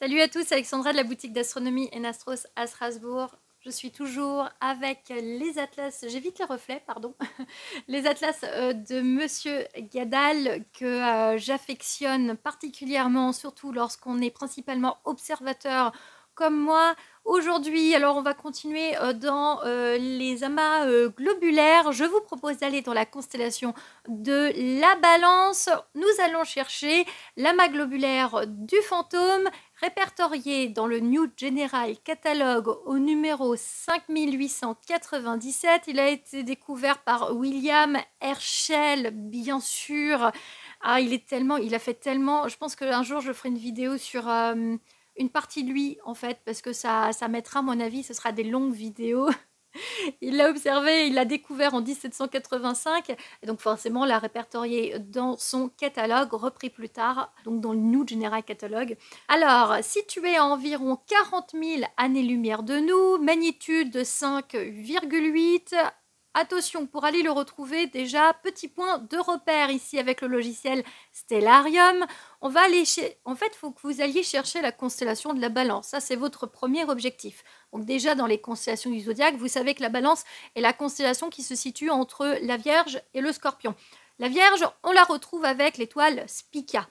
Salut à tous, Alexandra de la boutique d'astronomie Enastros à Strasbourg. Je suis toujours avec les atlas, j'évite les reflets, pardon, les atlas de Monsieur Gadal que j'affectionne particulièrement, surtout lorsqu'on est principalement observateur comme moi. Aujourd'hui, alors on va continuer dans les amas globulaires. Je vous propose d'aller dans la constellation de la Balance. Nous allons chercher l'amas globulaire du fantôme, répertorié dans le New General Catalogue au numéro 5897. Il a été découvert par William Herschel, bien sûr. Ah, il a fait tellement. Je pense qu'un jour je ferai une vidéo sur une partie de lui, en fait, parce que ça mettra, à mon avis, ce sera des longues vidéos. Il l'a observé, il l'a découvert en 1785, et donc forcément l'a répertorié dans son catalogue, repris plus tard, donc dans le New General Catalogue. Alors, situé à environ 40 000 années-lumière de nous, magnitude de 5,8. Attention, pour aller le retrouver, déjà, petit point de repère ici avec le logiciel Stellarium. On va aller En fait, il faut que vous alliez chercher la constellation de la Balance. Ça, c'est votre premier objectif. Donc déjà, dans les constellations du zodiaque, vous savez que la Balance est la constellation qui se situe entre la Vierge et le Scorpion. La Vierge, on la retrouve avec l'étoile Spica.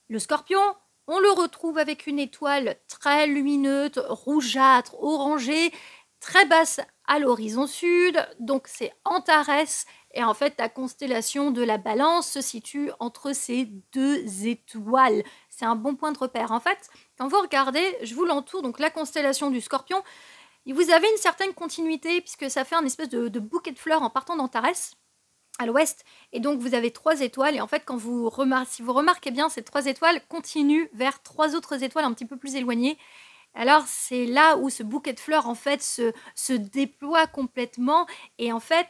Le Scorpion, on le retrouve avec une étoile très lumineuse, rougeâtre, orangée, très basse à l'horizon sud, donc c'est Antares, et en fait la constellation de la Balance se situe entre ces deux étoiles. C'est un bon point de repère. En fait, quand vous regardez, je vous l'entoure, donc la constellation du Scorpion, vous avez une certaine continuité puisque ça fait un espèce de bouquet de fleurs en partant d'Antares à l'ouest, et donc vous avez 3 étoiles, et en fait si vous remarquez bien, ces 3 étoiles continuent vers 3 autres étoiles un petit peu plus éloignées. Alors c'est là où ce bouquet de fleurs en fait se déploie complètement, et en fait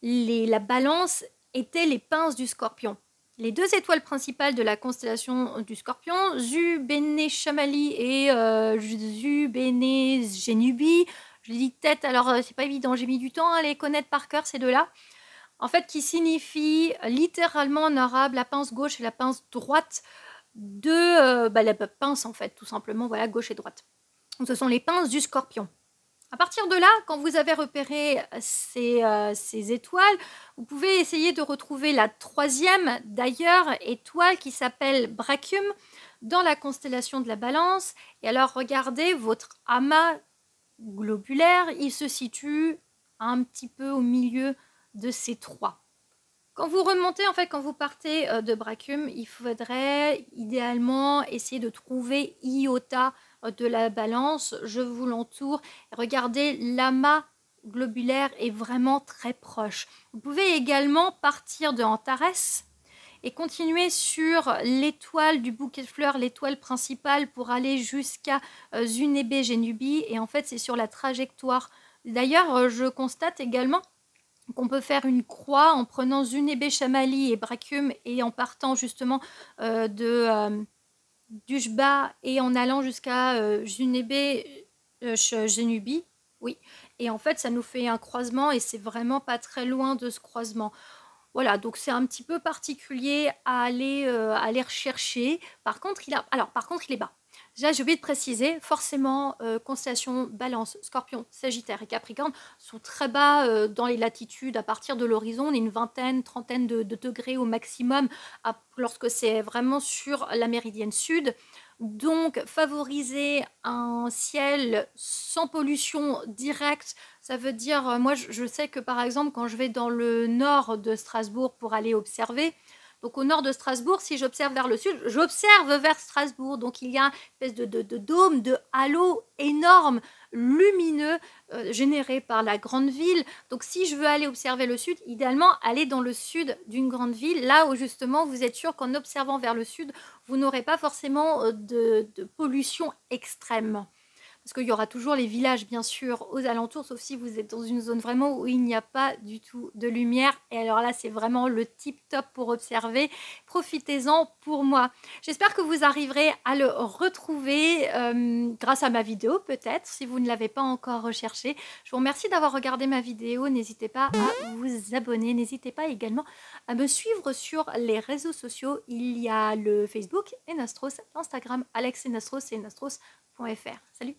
la Balance était les pinces du Scorpion. Les 2 étoiles principales de la constellation du Scorpion, Zu Bene Shamali et Zu Bene Genubi, je les dis tête, alors c'est pas évident, j'ai mis du temps à les connaître par cœur ces deux-là. En fait, qui signifie littéralement en arabe la pince gauche et la pince droite de la pince, en fait, tout simplement, voilà, gauche et droite. Donc, ce sont les pinces du Scorpion. À partir de là, quand vous avez repéré ces étoiles, vous pouvez essayer de retrouver la 3e, d'ailleurs, étoile qui s'appelle Brachum dans la constellation de la Balance. Et alors, regardez votre amas globulaire, il se situe un petit peu au milieu de ces 3. Quand vous remontez, en fait, quand vous partez de Brachum, il faudrait idéalement essayer de trouver iota de la Balance. Je vous l'entoure. Regardez, l'amas globulaire est vraiment très proche. Vous pouvez également partir de Antares et continuer sur l'étoile du bouquet de fleurs, l'étoile principale, pour aller jusqu'à Zunebe Genubi. Et en fait, c'est sur la trajectoire. D'ailleurs, je constate également qu'on peut faire une croix en prenant Zunebe Shamali et Brachum, et en partant justement d'Ujba et en allant jusqu'à Zunebe Genubi. Oui, et en fait ça nous fait un croisement, et c'est vraiment pas très loin de ce croisement. Voilà, donc c'est un petit peu particulier à aller rechercher. Par contre, il est bas. Déjà, j'ai oublié de préciser, forcément, constellation Balance, Scorpion, Sagittaire et Capricorne sont très bas dans les latitudes. À partir de l'horizon, on est une vingtaine, trentaine de degrés au maximum lorsque c'est vraiment sur la méridienne sud. Donc, favoriser un ciel sans pollution directe, ça veut dire, moi je sais que par exemple, quand je vais dans le nord de Strasbourg pour aller observer, donc au nord de Strasbourg, si j'observe vers le sud, j'observe vers Strasbourg. Donc il y a une espèce de dôme, de halo énorme, lumineux, généré par la grande ville. Donc si je veux aller observer le sud, idéalement, aller dans le sud d'une grande ville, là où justement vous êtes sûr qu'en observant vers le sud, vous n'aurez pas forcément de pollution extrême. Parce parce qu'il y aura toujours les villages, bien sûr, aux alentours, sauf si vous êtes dans une zone vraiment où il n'y a pas du tout de lumière. Et alors là, c'est vraiment le tip top pour observer. Profitez-en pour moi. J'espère que vous arriverez à le retrouver grâce à ma vidéo, peut-être, si vous ne l'avez pas encore recherché. Je vous remercie d'avoir regardé ma vidéo. N'hésitez pas à vous abonner. N'hésitez pas également à me suivre sur les réseaux sociaux. Il y a le Facebook Enastros, l'Instagram Alex Enastros et enastros.fr. Salut!